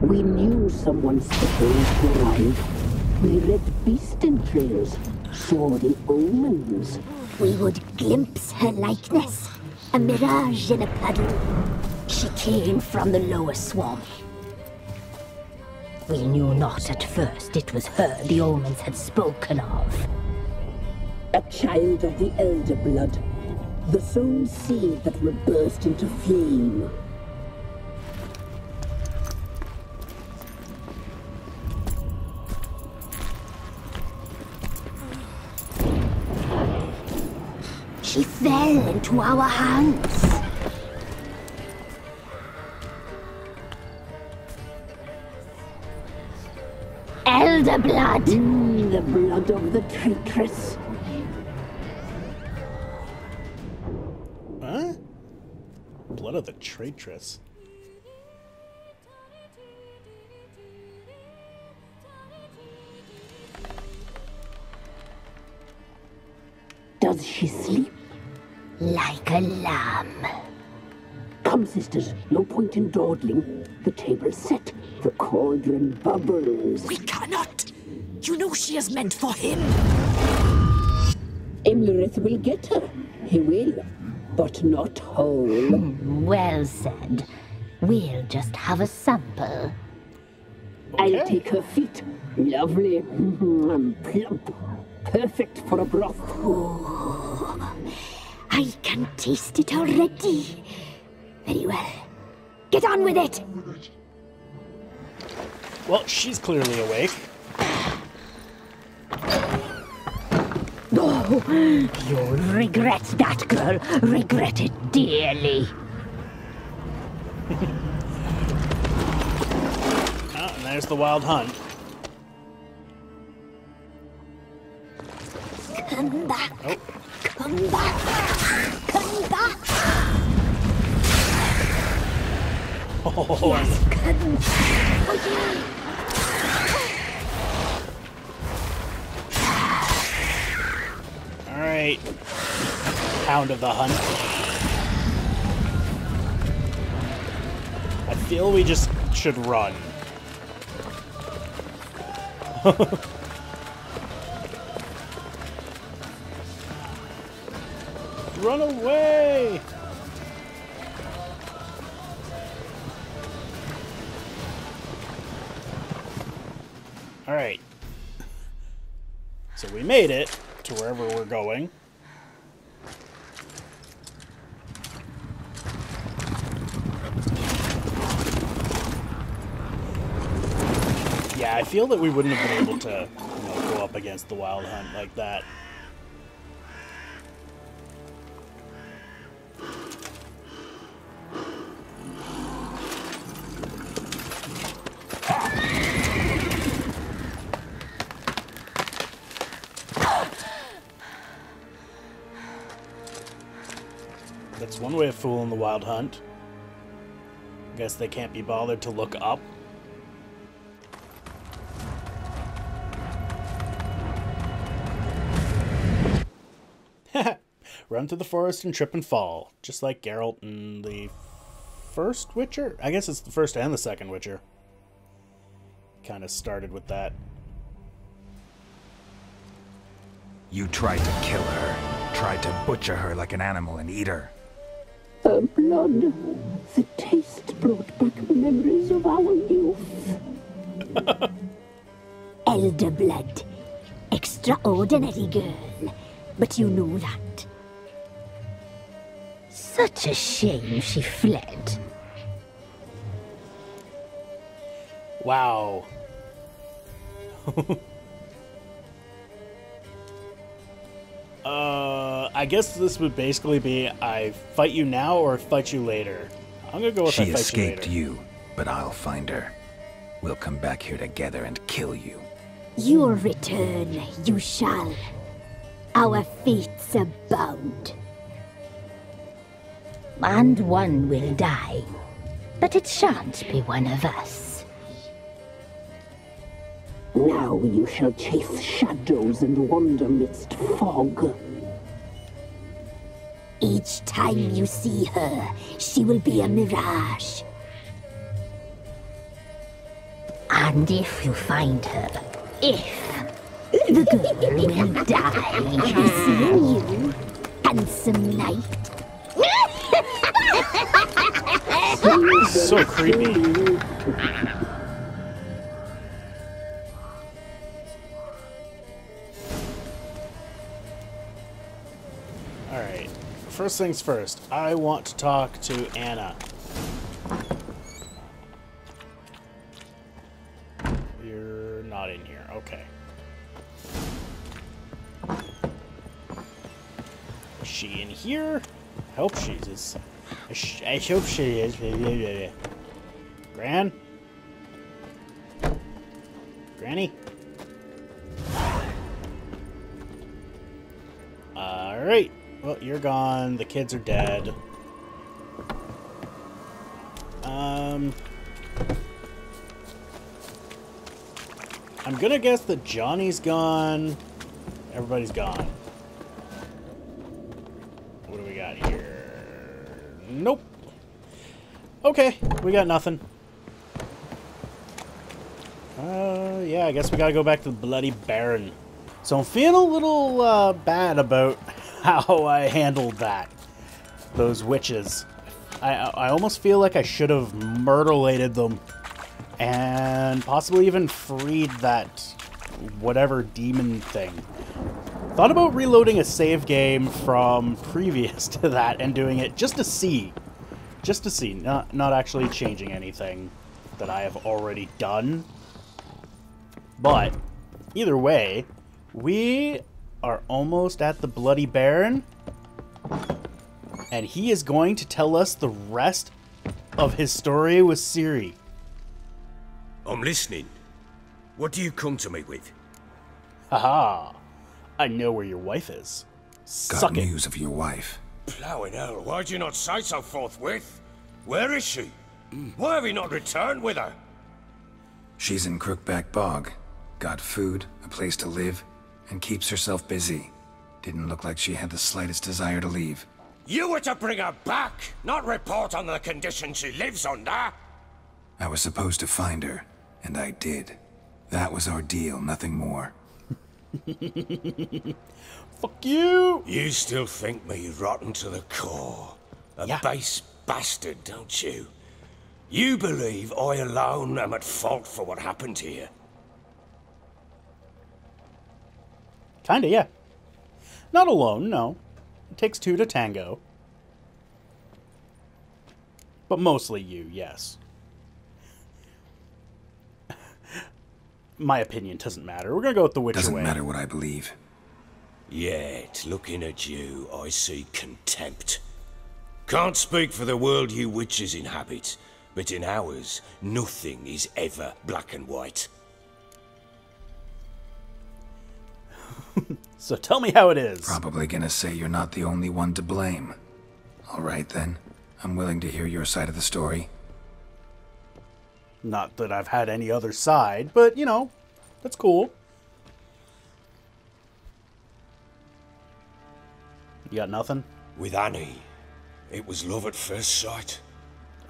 We knew someone special would arrive. We read beast entrails, saw the omens. We would glimpse her likeness, a mirage in a puddle. She came from the lower swamp. We knew not at first it was her the omens had spoken of. A child of the elder blood, the sown seed that will burst into flame. She fell into our hands. Elder blood! The blood of the traitress. Huh? Blood of the traitress. Does she sleep? Like a lamb. Come, sisters, no point in dawdling. The table's set. The cauldron bubbles. We cannot! You know she is meant for him! Imlerith will get her. He will. But not whole. Well said. We'll just have a sample. Okay. I'll take her feet. Lovely. Plump. Perfect for a broth. Oh, I can taste it already. Very well. Get on with it! Well, she's clearly awake. Oh, you'll regret that, girl. Regret it dearly. Oh, and there's the wild hunt. Come back. Oh. Come back. Come back. Oh, Yes, come. Oh, yeah. Alright. Hound of the hunt. I feel we just should run. Run away! Alright. So we made it to wherever we're going. Yeah, I feel that we wouldn't have been able to, go up against the wild hunt like that. That's one way of fooling the wild hunt. Guess they can't be bothered to look up. Run through the forest and trip and fall. Just like Geralt in the first Witcher? I guess it's the first and the second Witcher. Kind of started with that. You tried to kill her. Tried to butcher her like an animal and eat her. Her blood. The taste brought back memories of our youth. Elder blood. Extraordinary girl. But you know that. Such a shame she fled. Wow. I guess this would basically be I fight you now or fight you later. I'm gonna go with I She fight you later. escaped you, but I'll find her. We'll come back here together and kill you. Your return, you shall. Our fates are bound. And one will die, but it shan't be one of us. Now you shall chase shadows and wander midst fog. Each time you see her, she will be a mirage. And if you find her, the girl will die seeing you, handsome knight. So creepy. Alright, first things first, I want to talk to Anna. You're not in here, okay. Is she in here? I hope she is. I hope she is. Gran? Granny? Alright. Well, you're gone. The kids are dead. I'm gonna guess that Johnny's gone. Everybody's gone. What do we got here? Nope. Okay, we got nothing. Yeah, I guess we gotta go back to the Bloody Baron. So I'm feeling a little bad about how I handled that. Those witches. I almost feel like I should have murder-lated them. And possibly even freed that whatever demon thing. Thought about reloading a save game from previous to that and doing it just to see. Just to see, not actually changing anything that I have already done. But, either way, we are almost at the Bloody Baron. And he is going to tell us the rest of his story with Ciri. I'm listening. What do you come to me with? Haha. I know where your wife is. Suck Got it. news of your wife. Plowing hell, why'd you not say so forthwith? Where is she? Why have you not returned with her? She's in Crookback Bog. Got food, a place to live, and keeps herself busy. Didn't look like she had the slightest desire to leave. You were to bring her back, not report on the condition she lives under. I was supposed to find her, and I did. That was our deal, nothing more. Fuck you! You still think me rotten to the core. A base bastard, don't you? You believe I alone am at fault for what happened here. Kinda, yeah. Not alone, no. It takes two to tango. But mostly you, yes. My opinion doesn't matter. We're gonna go with the Witcher way. Doesn't matter what I believe. Yet, looking at you, I see contempt. Can't speak for the world you witches inhabit, but in ours, nothing is ever black and white. So tell me how it is. Probably gonna say you're not the only one to blame. Alright then. I'm willing to hear your side of the story. Not that I've had any other side, but, you know, that's cool. You got nothing? With Annie, it was love at first sight.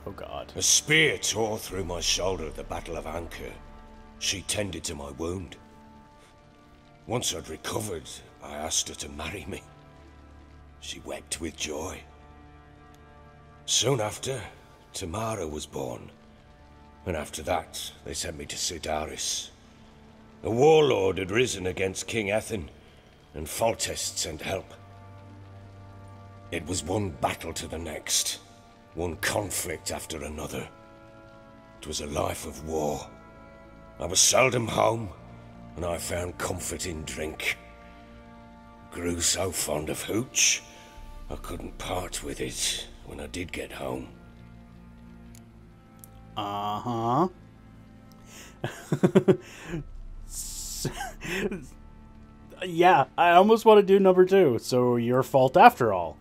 Oh, God. A spear tore through my shoulder at the Battle of Anchor. She tended to my wound. Once I'd recovered, I asked her to marry me. She wept with joy. Soon after, Tamara was born. And after that, they sent me to Sidaris. A warlord had risen against King Ethan, and Foltest sent help. It was one battle to the next, one conflict after another. It was a life of war. I was seldom home, and I found comfort in drink. Grew so fond of hooch, I couldn't part with it when I did get home. Uh-huh. Yeah, I almost want to do number 2, so your fault after all.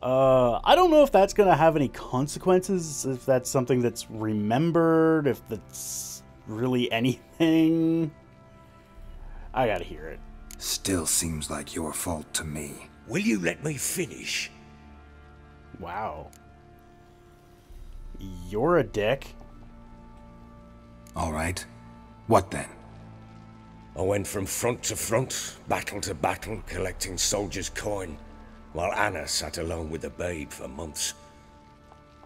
I don't know if that's going to have any consequences, if that's something that's remembered, if that's really anything. I gotta hear it. Still seems like your fault to me. Will you let me finish? Wow. You're a dick. All right. What then? I went from front to front, battle to battle, collecting soldiers' coin, while Anna sat alone with the babe for months.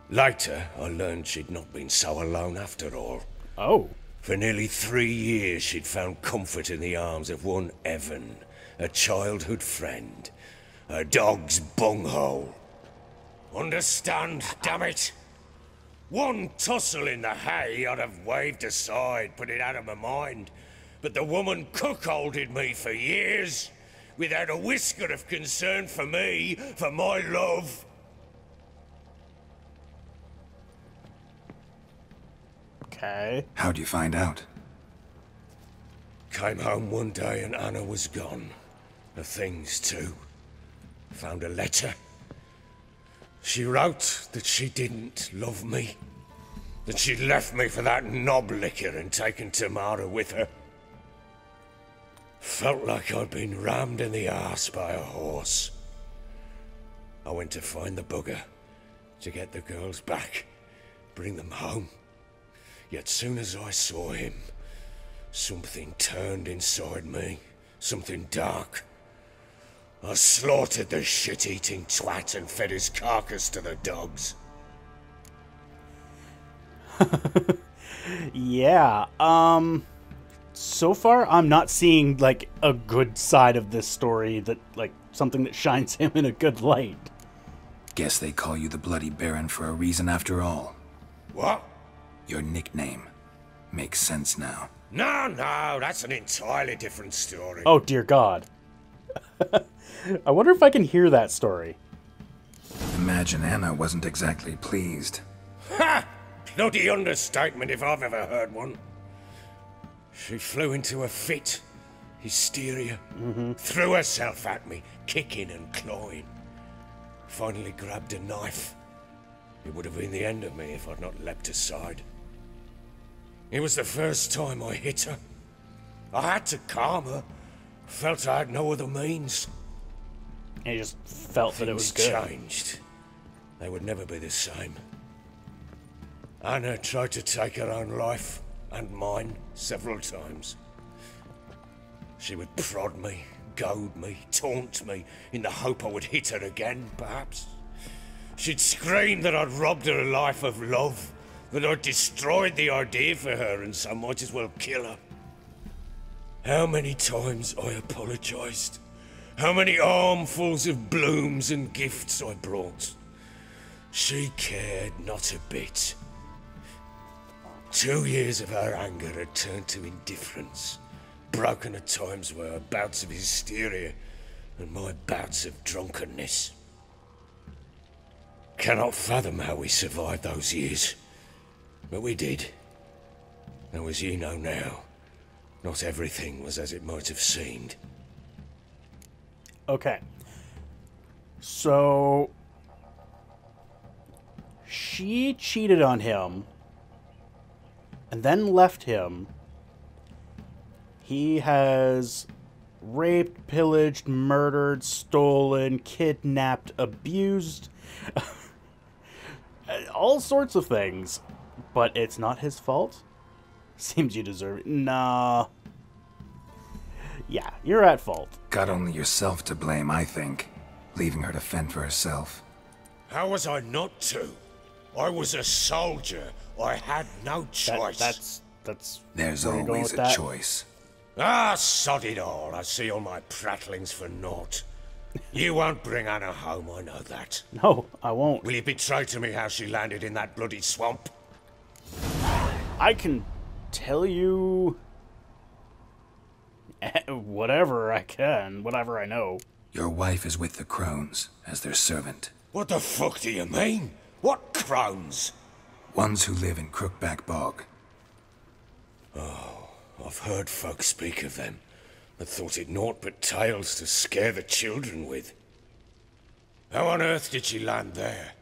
Later, I learned she'd not been so alone after all. Oh. For nearly 3 years, she'd found comfort in the arms of one Evan, a childhood friend, a dog's bunghole. Understand, damn it? One tussle in the hay I'd have waved aside, put it out of my mind. But the woman cuckolded me for years, without a whisker of concern for me, for my love. Okay. How'd you find out? Came home one day and Anna was gone. The things too. Found a letter. She wrote that she didn't love me. That she'd left me for that knob licker and taken Tamara with her. Felt like I'd been rammed in the arse by a horse. I went to find the bugger, to get the girls back, bring them home. Yet soon as I saw him, something turned inside me, something dark. I slaughtered the shit-eating twat and fed his carcass to the dogs. Yeah, so far I'm not seeing, like, a good side of this story, that, like, something that shines him in a good light. Guess they call you the Bloody Baron for a reason after all. What? Your nickname. Makes sense now. No, that's an entirely different story. Oh, dear God. I wonder if I can hear that story. Imagine Anna wasn't exactly pleased. Ha! Bloody understatement if I've ever heard one. She flew into a fit. Hysteria. Threw herself at me, kicking and clawing. Finally grabbed a knife. It would have been the end of me if I'd not leapt aside. It was the first time I hit her. I had to calm her. Felt I had no other means. And you just felt that it was Things good. changed. They would never be the same. Anna tried to take her own life, and mine, several times. She would prod me, goad me, taunt me, in the hope I would hit her again, perhaps. She'd scream that I'd robbed her a life of love, that I'd destroyed the idea for her, and so might as well kill her. How many times I apologized. How many armfuls of blooms and gifts I brought. She cared not a bit. 2 years of her anger had turned to indifference, broken at times by her bouts of hysteria and my bouts of drunkenness. Cannot fathom how we survived those years, but we did. Though as you know now, not everything was as it might have seemed. Okay. So she cheated on him and then left him. He has raped, pillaged, murdered, stolen, kidnapped, abused, all sorts of things. But it's not his fault? Seems you deserve it. Nah. Yeah, you're at fault. Got only yourself to blame, I think. Leaving her to fend for herself. How was I not to? I was a soldier. I had no choice. That's There's where you're going always with a that? choice. Ah, sod it all. I see all my prattlings for naught. You won't bring Anna home, I know that. No, I won't. Will you betray to me how she landed in that bloody swamp? I can tell you whatever I can, whatever I know. Your wife is with the crones, as their servant. What the fuck do you mean? What crones? Ones who live in Crookback Bog. I've heard folk speak of them, but thought it naught but tales to scare the children with. How on earth did she land there?